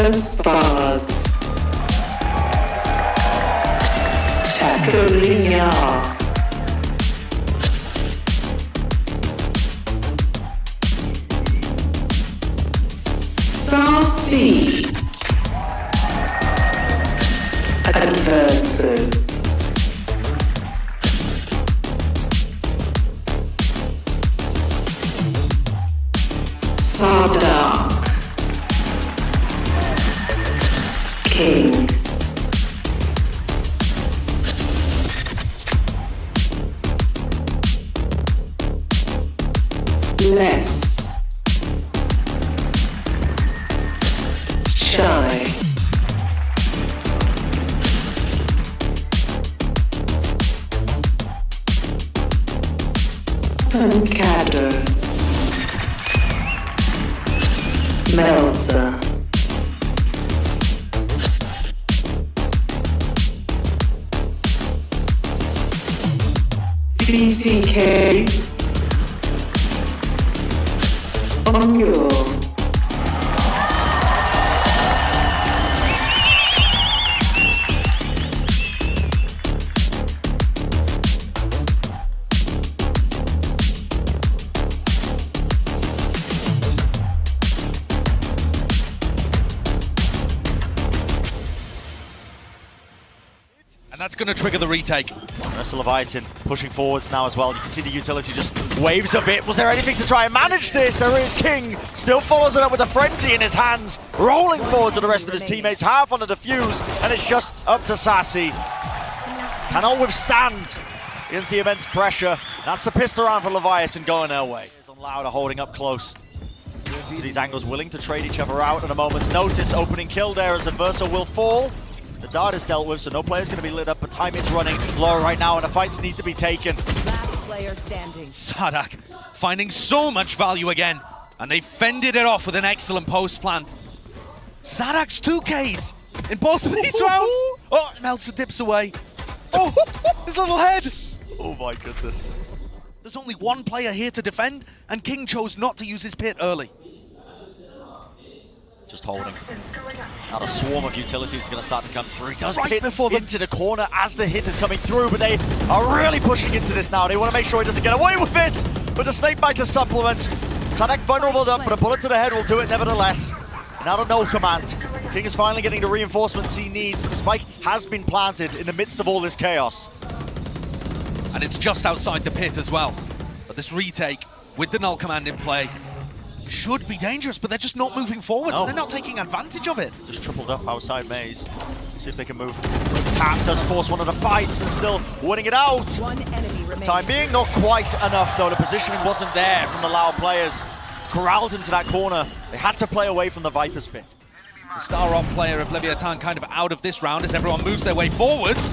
aspas, acolilla, Sacy, adverso, Saadhak, kiNgg, Shyy, pANcada, Melser, kiNgg, on your And that's going to trigger the retake. Rest of Leviatán pushing forwards now as well. You can see the utility just waves a bit. Was there anything to try and manage this? There is kiNgg. Still follows it up with a frenzy in his hands. Rolling forward to the rest of his teammates. Half on the defuse. And it's just up to Sacy. Cannot withstand against the immense pressure. That's the pistol round for Leviatán going their way. On Louder holding up close to these angles. Willing to trade each other out at a moment's notice. Opening kill there as adverso will fall. The dart is dealt with, so no player's going to be lit up, but time is running low right now, and the fights need to be taken. Last player standing. Saadhak finding so much value again, and they fended it off with an excellent post plant. Saadhak's 2Ks in both of these rounds. Oh, Melser dips away. Oh, his little head. Oh my goodness. There's only one player here to defend, and kiNgg chose not to use his pit early. Just holding. Now the swarm of utilities is going to start to come through. He does Right pit before them. into the corner as the hit is coming through, but they are really pushing into this now. They want to make sure he doesn't get away with it. But the snakebite to supplement. Saadhak vulnerable up, but a bullet to the head will do it nevertheless. Now the no command. kiNgg is finally getting the reinforcements he needs, but the spike has been planted in the midst of all this chaos. And it's just outside the pit as well. But this retake with the null command in play should be dangerous, but they're just not moving forward. No. They're not taking advantage of it. Just tripled up outside maze. See if they can move. Tap does force one of the fights, but still winning it out. One enemy remaining. Time being, not quite enough though. The positioning wasn't there from the Lao players. Corralled into that corner. They had to play away from the Viper's pit. The star-op player of Leviatán kind of out of this round as everyone moves their way forwards.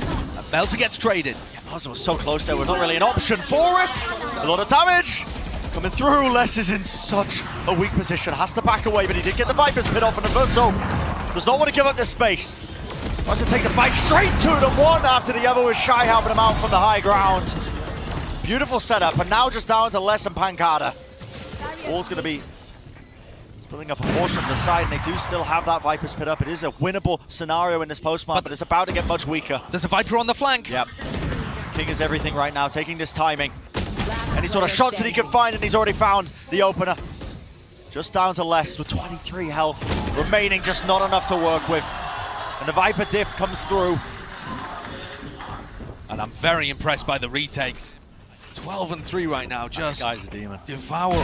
Melser gets traded. Melser was so close there, was not really an option for it. A lot of damage coming through. Les is in such a weak position. Has to back away, but he did get the Viper's pit off, and adverso does not want to give up this space. Wants to take the fight straight to them, one after the other, with Shyy helping him out from the high ground. Beautiful setup, and now just down to Les and pANcada. All's going to be splitting up a portion of the side, and they do still have that Viper's pit up. It is a winnable scenario in this post-plant, but it's about to get much weaker. There's a Viper on the flank. Yep. kiNgg is everything right now, taking this timing. Any sort of shots that he can find, and he's already found the opener. Just down to Les with 23 health remaining, just not enough to work with. And the Viper diff comes through. And I'm very impressed by the retakes. 12 and 3 right now, just That guy's a demon. devouring.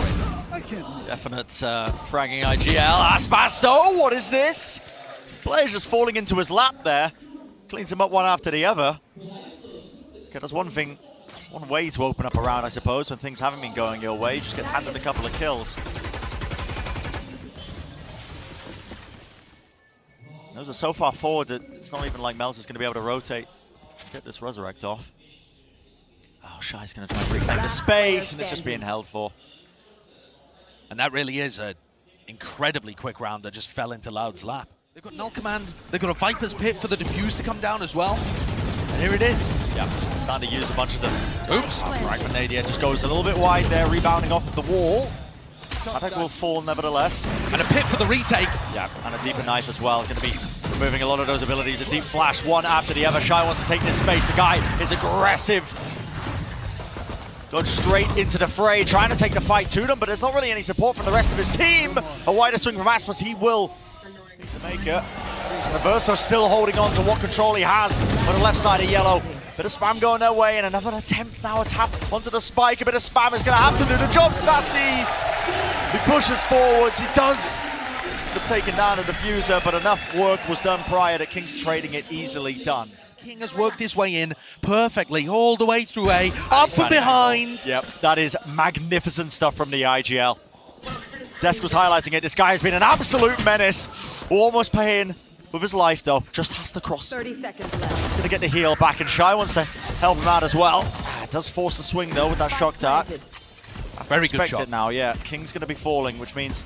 Definite fragging IGL. Aspas though, what is this? Player's just falling into his lap there. Cleans him up one after the other. Okay, there's one thing, one way to open up a round, I suppose, when things haven't been going your way. Just get handed a couple of kills. Those are so far forward that it's not even like Melser's going to be able to rotate. Get this resurrect off. Oh, Shy's going to try and reclaim the space, and it's just being held for. And that really is an incredibly quick round that just fell into Loud's lap. They've got null command, they've got a Viper's pit for the defuse to come down as well. And here it is. Yeah, starting to use a bunch of them. Oops. Fragment Nadia just goes a little bit wide there, rebounding off of the wall. Saadhak will fall nevertheless. And a pit for the retake. Yeah, and a deeper knife as well. Going to be removing a lot of those abilities. A deep flash, one after the other. Shyy wants to take this space. The guy is aggressive. Going straight into the fray, trying to take the fight to them, but there's not really any support from the rest of his team. A wider swing from aspas, he will need to make it. And adverso still holding on to what control he has on the left side of yellow. Bit of spam going their way, and another attempt now, a tap onto the spike. A bit of spam is going to have to do the job. Sacy, he pushes forwards, he does end up taking down a diffuser, but enough work was done prior to kiNgg's trading it easily done. kiNgg has worked his way in perfectly all the way through A, up and behind. Yep, that is magnificent stuff from the IGL. Desk was highlighting it. This guy has been an absolute menace. Almost paying with his life though. Just has to cross. 30 seconds left. He's going to get the heal back, and Shyy wants to help him out as well. It does force the swing though with that shock dart. Very good shot. Now, yeah. kiNgg's going to be falling, which means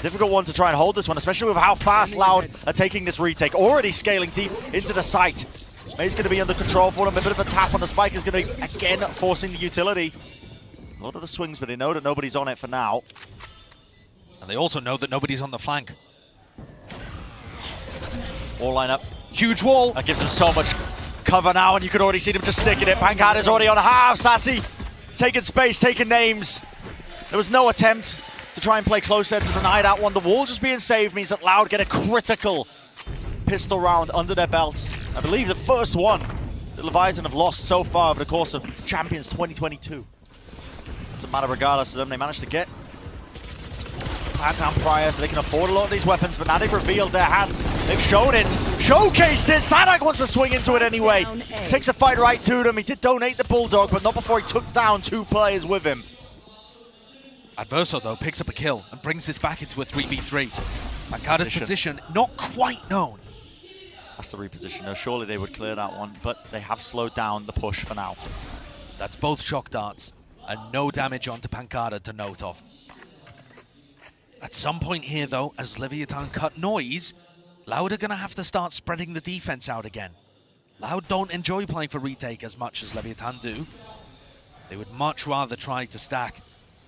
difficult one to try and hold this one, especially with how fast Loud are taking this retake. Already scaling deep into the site. May's going to be under control for him. A bit of a tap on the spike is going to be, again, forcing the utility. A lot of the swings, but they know that nobody's on it for now. And they also know that nobody's on the flank. All line up. Huge wall. That gives him so much cover now, and you can already see them just sticking it. pANcada's already on half. Sacy taking space, taking names. There was no attempt to try and play close there to deny that one. The wall just being saved means that Loud get a critical pistol round under their belts. I believe the first one that Leviatán have lost so far over the course of Champions 2022. Doesn't matter regardless of them. They managed to get hand down prior so they can afford a lot of these weapons, but now they've revealed their hands. They've shown it, showcased it. Saadhak wants to swing into it anyway. Takes a fight right to them. He did donate the Bulldog, but not before he took down two players with him. Adverso, though, picks up a kill and brings this back into a 3v3. pANcada's position not quite known. That's the reposition, though. Surely they would clear that one, but they have slowed down the push for now. That's both shock darts and no damage onto pANcada to note of. At some point here, though, as Leviatán cut noise, Loud are going to have to start spreading the defense out again. Loud don't enjoy playing for retake as much as Leviatán do. They would much rather try to stack,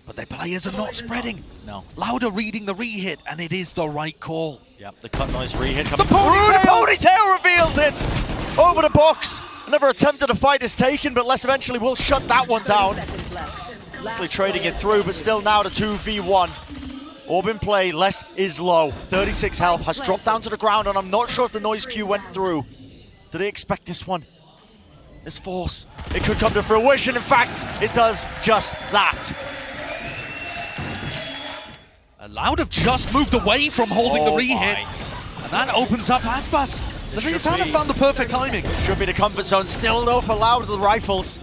but their players are not spreading. No. Loud are reading the re-hit, and it is the right call. Yep, the cut noise re-hit coming The ponytail! The ponytail revealed it! Over the box. Another attempt at a fight is taken, but Les eventually will shut that one down. Actually trading it through, but still now the 2v1. Orb in play, Les is low. 36 health, has dropped down to the ground, and I'm not sure if the noise cue went through. Do they expect this one? This force, it could come to fruition. In fact, it does just that. Loud have just moved away from holding the re-hit, and that opens up aspas. Leviatán have found the perfect timing. It should be the comfort zone still though for Loud with the rifles.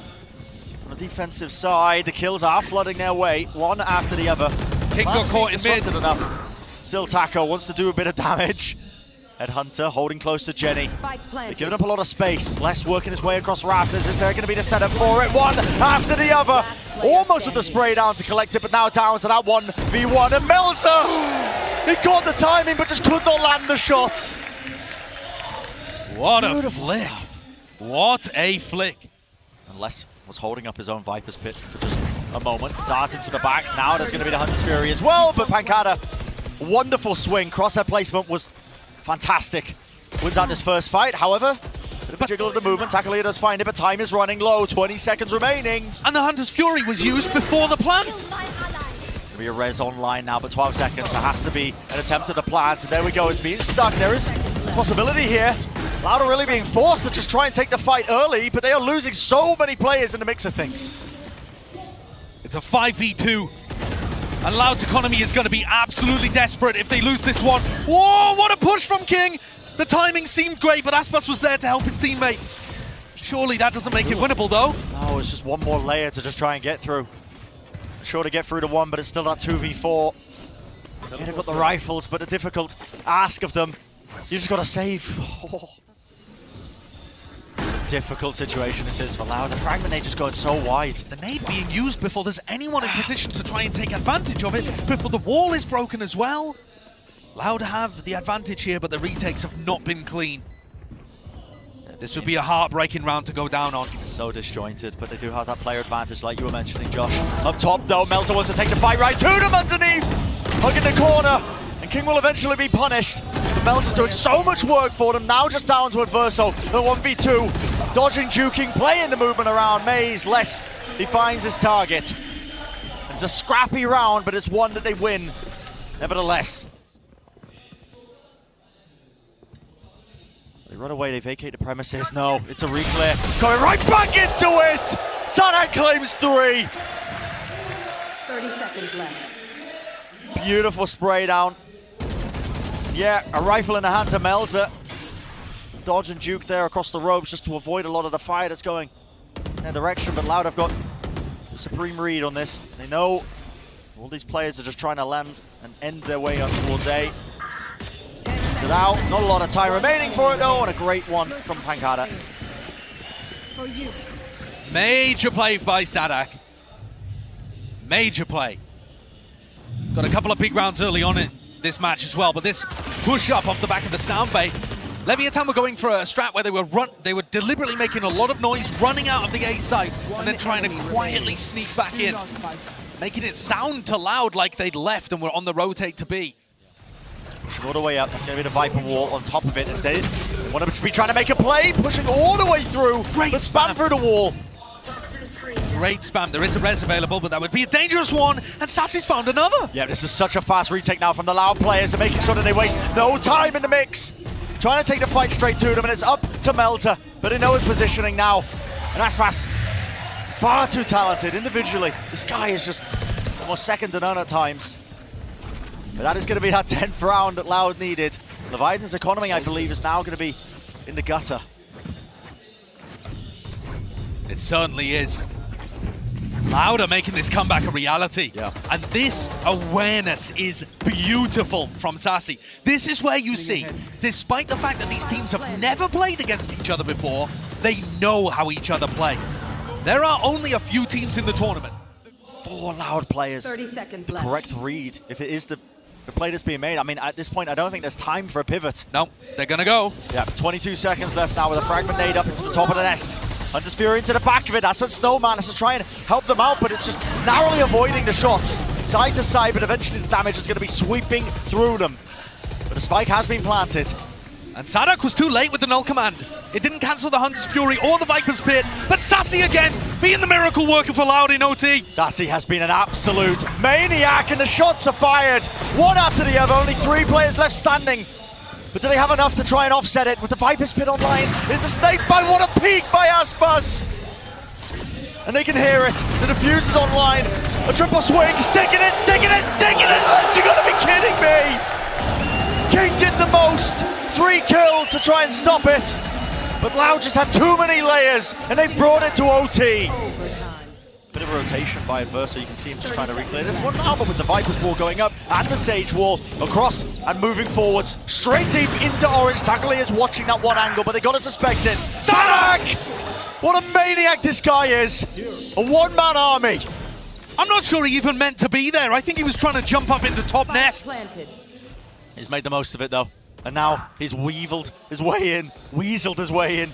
On the defensive side, the kills are flooding their way, one after the other. kiNgg got caught in mid. Enough. Still Taco wants to do a bit of damage. Headhunter holding close to Jenny. They're giving up a lot of space. Les working his way across rafters. Is there going to be the setup for it? One after the other. Almost with the spray down to collect it, but now down to that 1v1. And Melser! He caught the timing, but just could not land the shots. What a flick. What a flick. And Les was holding up his own Viper's Pit for just a moment. Dart into the back. Now there's going to be the Hunter's Fury as well, but pANcada, wonderful swing. Crosshair placement was fantastic. Wins out this first fight, however, bit of a jiggle of the movement. acolilla does find it, but time is running low. 20 seconds remaining. And the Hunter's Fury was used before the plant. There'll be a res online now, but 12 seconds. There has to be an attempt at the plant. And there we go, it's being stuck. There is a possibility here. Loud are really being forced to just try and take the fight early, but they are losing so many players in the mix of things. It's a 5v2. And Loud's economy is going to be absolutely desperate if they lose this one. Whoa, what a push from kiNgg! The timing seemed great, but aspas was there to help his teammate. Surely that doesn't make it winnable, though. No, it's just one more layer to just try and get through. Sure to get through to one, but it's still that 2v4. Yeah, they've got the rifles, but a difficult ask of them. You just got to save. Oh. Difficult situation this is for Loud. The fragment nade just going so wide. The nade being used before there's anyone in position to try and take advantage of it, before the wall is broken as well. Loud have the advantage here, but the retakes have not been clean. This would be a heartbreaking round to go down on. So disjointed, but they do have that player advantage like you were mentioning, Josh. Up top though, Melser wants to take the fight right to them underneath. hugging the corner, and kiNgg will eventually be punished. But Melser's doing so much work for them, now just down to adverso, the 1v2. Dodging, juking, playing the movement around Maze, less he finds his target. It's a scrappy round, but it's one that they win, nevertheless. They run away, they vacate the premises. No, it's a reclear. Going right back into it! Saadhak claims 3. 30 seconds left. Beautiful spray down. Yeah, a rifle in the hands of Melser. Dodge and juke there across the ropes just to avoid a lot of the fire that's going in their direction. But Loud have got the supreme read on this. They know all these players are just trying to land and end their way up towards A. It out. Not a lot of time remaining for it though, and a great one from pANcada. Major play by Saadhak. Major play. Got a couple of big rounds early on in this match as well, but this push up off the back of the sound bay. Leviatán were going for a strat where they were deliberately making a lot of noise, running out of the A site, and then trying to quietly sneak back in, making it sound to Loud like they'd left and were on the rotate to B. Pushing all the way up, that's going to be the Viper wall on top of it. And they want to be trying to make a play, pushing all the way through, but spam through the wall. Great spam. There is a res available, but that would be a dangerous one, and Sacy's found another. Yeah, this is such a fast retake now from the Loud players. They're making sure that they waste no time in the mix. Trying to take the fight straight to them, and it's up to Melser, but they know his positioning now. And aspas, far too talented individually. This guy is just almost second to none at times. But that is going to be that 10th round that Loud needed. Leviatán's economy, I believe, is now going to be in the gutter. It certainly is. Loud are making this comeback a reality. Yeah. And this awareness is beautiful from Sacy. This is where you see, despite the fact that these teams have never played against each other before, they know how each other play. There are only a few teams in the tournament. 4 Loud players. 30 seconds The left. correct read, if it is the play that's being made. I mean, at this point, I don't think there's time for a pivot. No, they're gonna go. Yeah, 22 seconds left now with a fragment nade up into the top of the nest. Hunter's Fury into the back of it. That's a Snowman. That's to try and help them out, but it's just narrowly avoiding the shots. Side to side, but eventually the damage is going to be sweeping through them. But the spike has been planted. And Saadhak was too late with the null command. It didn't cancel the Hunter's Fury or the Viper's Pit, but Sacy again, being the miracle worker for Loud in OT. Sacy has been an absolute maniac, and the shots are fired. One after the other, only 3 players left standing. But do they have enough to try and offset it? With the Viper's Pit online, there's a snake bite, what a peek by aspas! And they can hear it, the defuse is online. A triple swing, sticking it, sticking it, sticking it! You gotta be kidding me! kiNgg did the most, 3 kills to try and stop it. But Loud just had too many layers, and they brought it to OT. Bit of a rotation by adverso, you can see him just trying to reclear this one now, but with the Viper's wall going up and the Sage wall across and moving forwards, straight deep into orange. Tackle is watching that one angle, but they got to suspect it. Saadhak! What a maniac this guy is! A one-man army. I'm not sure he even meant to be there. I think he was trying to jump up into top nest. Planted. He's made the most of it though, and now he's weaseled his way in,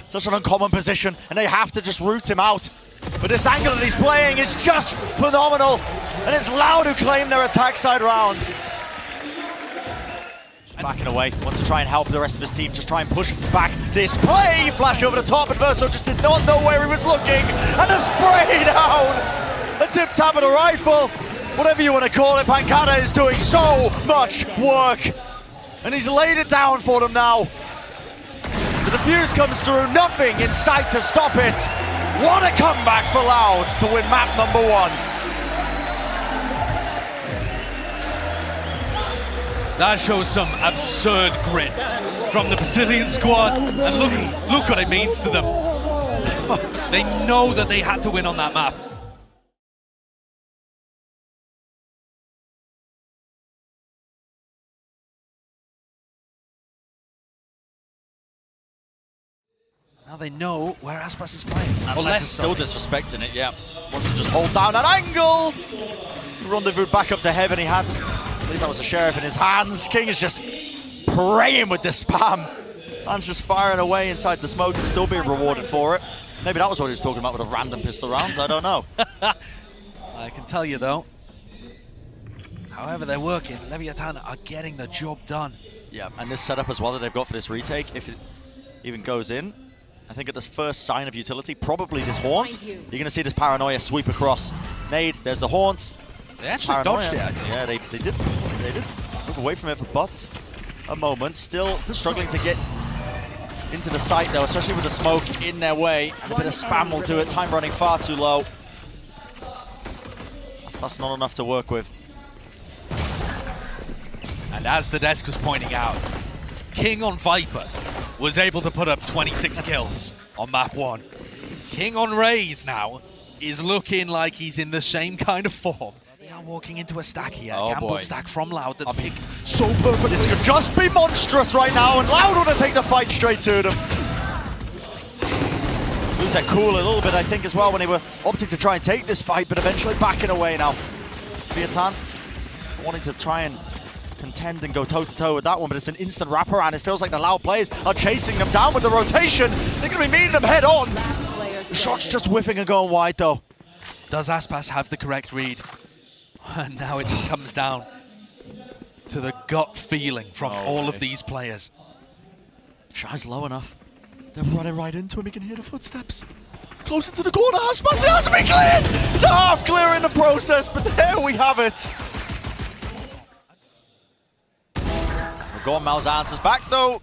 Such an uncommon position, and they have to just root him out. But this angle that he's playing is just phenomenal, and it's Loud who claim their attack side round. Just backing away, wants to try and help the rest of his team, just try and push back this play. Flash over the top, adverso just did not know where he was looking, and a spray down! A tip tap of the rifle, whatever you want to call it. pANcada is doing so much work, and he's laid it down for them now. The defuse comes through, nothing in sight to stop it. What a comeback for Loud to win map number 1. That shows some absurd grit from the Brazilian squad. And look what it means to them. They know that they had to win on that map. Now they know where aspas is playing. Unless it's still disrespecting it, yeah. Wants to just hold down that angle. Rendezvous back up to heaven. He had, I believe that was a sheriff in his hands. kiNgg is just praying with the spam. Man's just firing away inside the smokes and still being rewarded for it. Maybe that was what he was talking about with the random pistol rounds, I don't know. I can tell you though, However, they're working. Leviatán are getting the job done. Yeah, and this setup as well that they've got for this retake, if it even goes in, I think at this first sign of utility, probably this Haunt, you're going to see this Paranoia sweep across. Nade, there's the Haunt. They actually Paranoia. dodged it, I think. Yeah, they did. They did move away from it for but a moment. Still struggling to get into the site though, especially with the smoke in their way. And a bit of spam will do it. Time running far too low. That's not enough to work with. And as the desk was pointing out, kiNgg on Viper was able to put up 26 kills on map 1. kiNgg on Raze now is looking like he's in the same kind of form. They are walking into a stack here, gamble stack from Loud that's picked so perfect. This could just be monstrous right now, and Loud want to take the fight straight to them. Lose that cool a little bit, I think, as well, when they were opting to try and take this fight, but eventually backing away now. Leviatán wanting to try and contend and go toe-to-toe with that one, but it's an instant wraparound. It feels like the Loud players are chasing them down with the rotation. They're going to be meeting them head-on. The shot's just whiffing and going wide, though. Does aspas have the correct read? And now it just comes down to the gut feeling from all of these players. Shyy's low enough. They're running right into him. He can hear the footsteps. Close into the corner. aspas, it has to be cleared! It's a half clear in the process, but there we have it. We're going. Mal's answers back, though.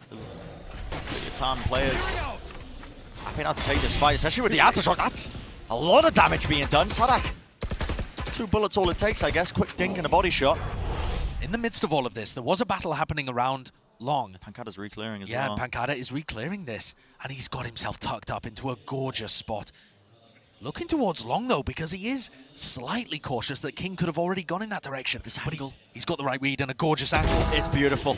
Leviatán players happy not to take this fight, especially with the aftershock. That's a lot of damage being done. Saadhak, 2 bullets all it takes, I guess. Quick dink and a body shot. In the midst of all of this, there was a battle happening around Long. pANcada's re-clearing as Yeah, well. pANcada is re-clearing this, and he's got himself tucked up into a gorgeous spot. Looking towards Long, though, because he is slightly cautious that kiNgg could have already gone in that direction. But he's got the right read and a gorgeous angle. It's beautiful.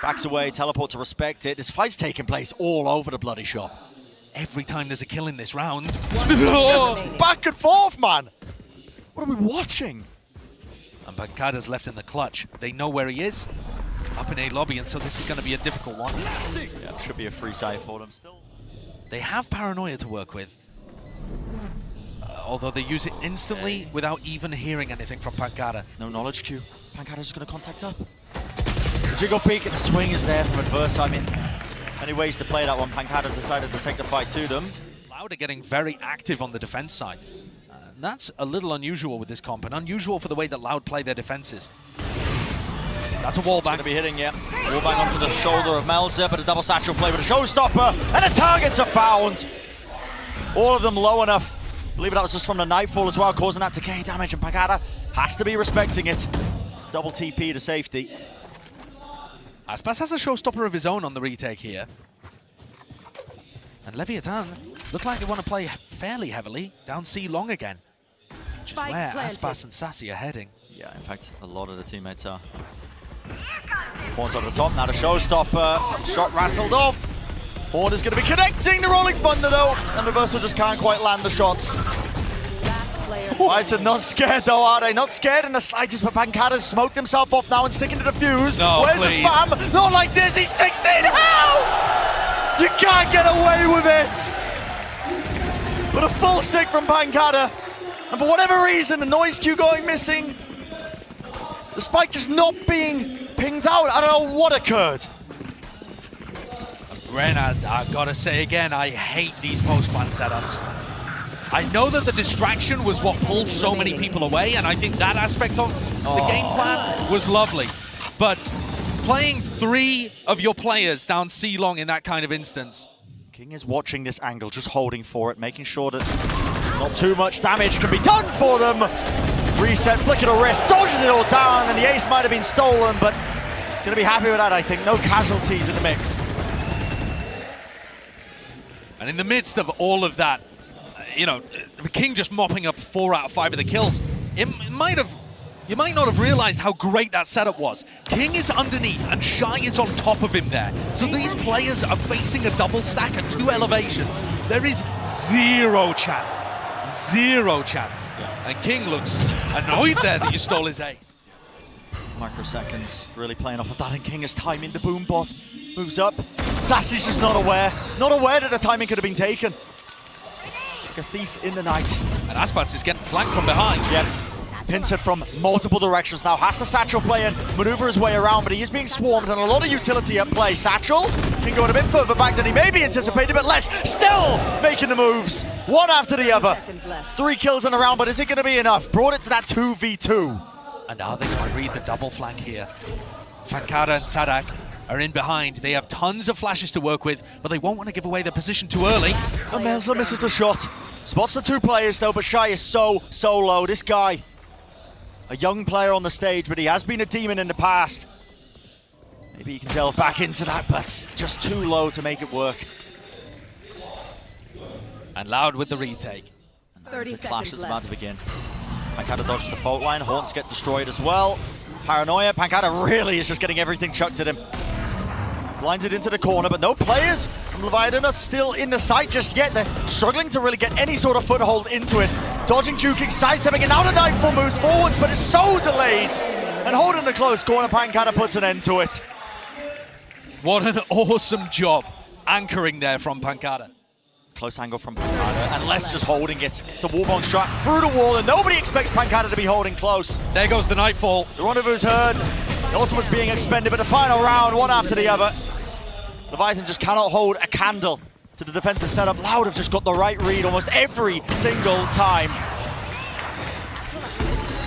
Backs away, teleport to respect it. This fight's taking place all over the bloody shop. Every time there's a kill in this round, It's just back and forth, man. What are we watching? and pANcada's left in the clutch. They know where he is, up in A lobby, and so this is going to be a difficult one. Yeah, should be a free side for them still. They have Paranoia to work with, although they use it instantly without even hearing anything from pANcada. No knowledge queue. pANcada's just going to contact up. The jiggle peek and the swing is there from adverso. I mean, many ways to play that one. pANcada decided to take the fight to them. Loud are getting very active on the defense side. And that's a little unusual with this comp, and unusual for the way that Loud play their defenses. That's a wall It's bang. going to be hitting, yeah. Wall bang onto the shoulder of Melser, but a double satchel play with a showstopper, and the targets are found. All of them low enough. I believe that was just from the Nightfall as well, causing that decay damage, and pANcada has to be respecting it. Double TP to safety. aspas has a showstopper of his own on the retake here. And Leviatán look like they want to play fairly heavily down C long again, which is where aspas and Sacy are heading. Yeah, in fact, a lot of the teammates are. Horn's over the top, now the showstopper. Shot wrestled off. Horn is going to be connecting the Rolling Thunder though, and adverso just can't quite land the shots. Whites are not scared though, are they? Not scared in the slightest, but pANcada's smoked himself off now and sticking to the fuse. No, where's please. the spam? Not like this, he's 16, how? You can't get away with it! But a full stick from pANcada, and for whatever reason, the noise cue going missing, the spike just not being pinged out. I don't know what occurred. Ren, I gotta say again, I hate these post-plan setups. I know that the distraction was what pulled so many people away, and I think that aspect of the game plan was lovely. But playing 3 of your players down C long in that kind of instance. kiNgg is watching this angle, just holding for it, making sure that not too much damage can be done for them. Reset, flick of the wrist, dodges it all down, and the ace might have been stolen, but he's going to be happy with that, I think. No casualties in the mix. And in the midst of all of that, you know, kiNgg just mopping up 4 out of 5 of the kills. You might not have realized how great that setup was. kiNgg is underneath and Shyy is on top of him there. So these players are facing a double stack at 2 elevations. There is zero chance. Zero chance. Yeah. And kiNgg looks annoyed there that you stole his ace. Microseconds really playing off of that, and kiNgg is timing the boom bot. Moves up. Sacy's just not aware. Not aware that the timing could have been taken. Like a thief in the night. And aspas is getting flanked from behind. Yep. pincered from multiple directions now. Has the Satchel play and maneuver his way around, but he is being swarmed and a lot of utility at play. Satchel can go a bit further back than he maybe anticipated, but less. Still making the moves, one after the other. It's 3 kills in a round, but is it going to be enough? Brought it to that 2v2. And are they going to read the double flank here? pANcada and Saadhak are in behind. They have tons of flashes to work with, but they won't want to give away their position too early. And Melser misses the shot. Spots the 2 players though, but Shyy is so low. This guy, a young player on the stage, but he has been a demon in the past. Maybe he can delve back into that, but just too low to make it work. And Loud with the retake. And there's a clash that's about to begin. pANcada dodges the fault line, Haunts get destroyed as well. Paranoia, pANcada really is just getting everything chucked at him. Blinded into the corner, but no players from Leviatán are still in the sight just yet. They're struggling to really get any sort of foothold into it. Dodging, juking, sidestepping, and now the Nightfall moves forwards, but it's so delayed. And holding the close corner, pANcada puts an end to it. What an awesome job anchoring there from pANcada. Close angle from pANcada, and Les just holding it. It's a Warmong shot through the wall, and nobody expects pANcada to be holding close. There goes the Nightfall. The rendezvous heard. The ultimate's being expended, but the final round, one after the other. Leviatán just cannot hold a candle to the defensive setup. Loud have just got the right read almost every single time.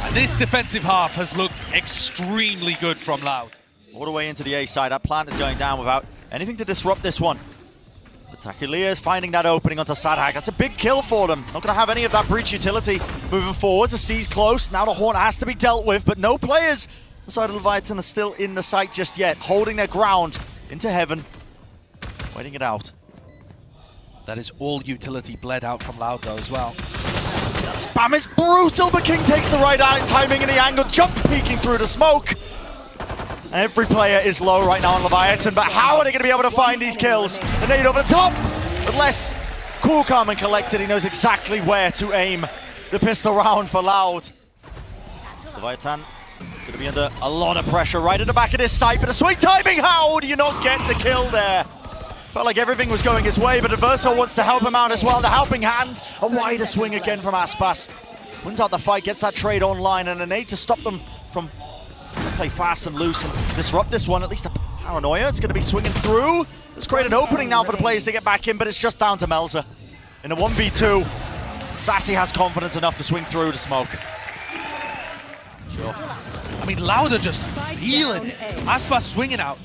And this defensive half has looked extremely good from Loud. All the way into the A side. That plant is going down without anything to disrupt this one. Acolilla is finding that opening onto Saadhak. That's a big kill for them. Not going to have any of that breach utility moving forwards. The C's close. Now the Haunt has to be dealt with, but no players beside Leviatán are still in the sight just yet. Holding their ground into heaven. Waiting it out. That is all utility bled out from Loud though as well. The spam is brutal, but kiNgg takes the right timing and the angle. Jump peeking through the smoke. Every player is low right now on Leviatán, but how are they going to be able to find these kills? The nade over the top, but less cool, calm, and collected. He knows exactly where to aim the pistol round for Loud. Leviatán going to be under a lot of pressure right at the back of this site, but a sweet timing. How do you not get the kill there? Felt like everything was going his way, but adverso wants to help him out as well. The helping hand, a wider swing again from aspas. Wins out the fight, gets that trade online, and a nade to stop them from play fast and loose and disrupt this one. At least a Paranoia. It's going to be swinging through. Let's create an opening now for the players to get back in, but it's just down to Melser. In a 1v2, Sacy has confidence enough to swing through the smoke. Sure. I mean, Loud are just feeling it. Aspas swinging out,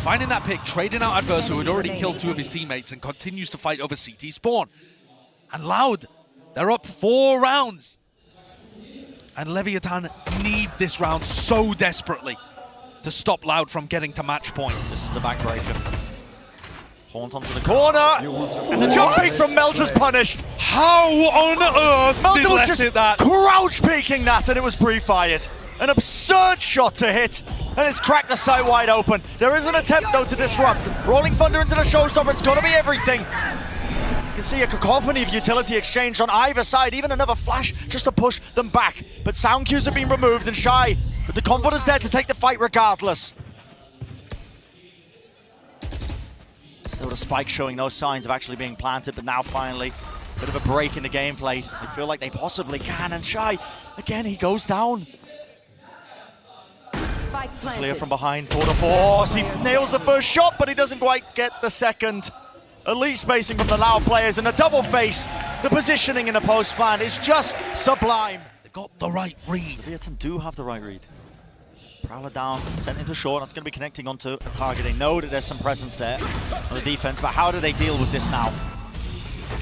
finding that pick, trading out adverso who had already killed 2 of his teammates and continues to fight over CT spawn. And Loud, they're up 4 rounds. And Leviatán need this round so desperately to stop Loud from getting to match point. This is the backbreaker. Haunt onto the corner, and the jumping from Melser's punished. How on earth Melser did was Les just hit that? Crouch peeking that, and it was pre-fired. An absurd shot to hit, and it's cracked the sight wide open. There is an attempt though to disrupt. Rolling Thunder into the showstopper, it's got to be everything. You can see a cacophony of utility exchange on either side, even another flash just to push them back. But sound cues have been removed, and Shyy with the confidence there to take the fight regardless. Still the spike showing no signs of actually being planted, but now finally a bit of a break in the gameplay. They feel like they possibly can, and Shyy, again, he goes down. Clear from behind, tour de force. He nails the first shot, but he doesn't quite get the second. Elite spacing from the Loud players, and a double face. The positioning in the post plan is just sublime. They've got the right read. Leviatán do have the right read. Prowler down, sent into short. That's going to be connecting onto a target. They know that there's some presence there on the defense, but how do they deal with this now?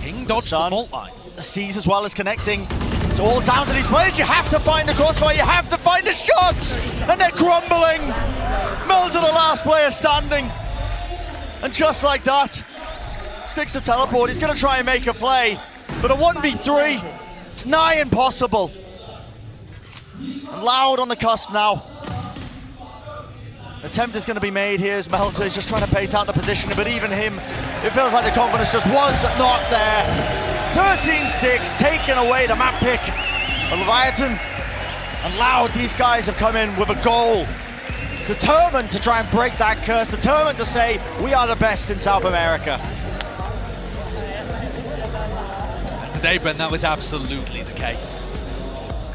kiNgg dodged the fault line. The C's as well as connecting. It's all down to these players. You have to find the crossfire. You have to find the shots. And they're crumbling. Melser, the last player standing. And just like that, sticks the teleport. He's going to try and make a play. But a 1v3, it's nigh impossible. And Loud on the cusp now. Attempt is going to be made here as Melser is just trying to bait out the position, but even him, it feels like the confidence just was not there. 13-6, taking away the map pick. But Leviatán and Loud, these guys have come in with a goal. Determined to try and break that curse, determined to say, we are the best in South America. And today, Ben, that was absolutely the case.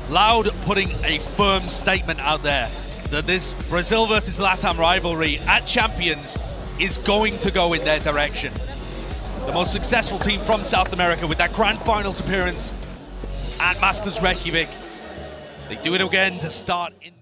Loud putting a firm statement out there that this Brazil versus LATAM rivalry at Champions is going to go in their direction. The most successful team from South America with that grand finals appearance at Masters Reykjavik. They do it again to start in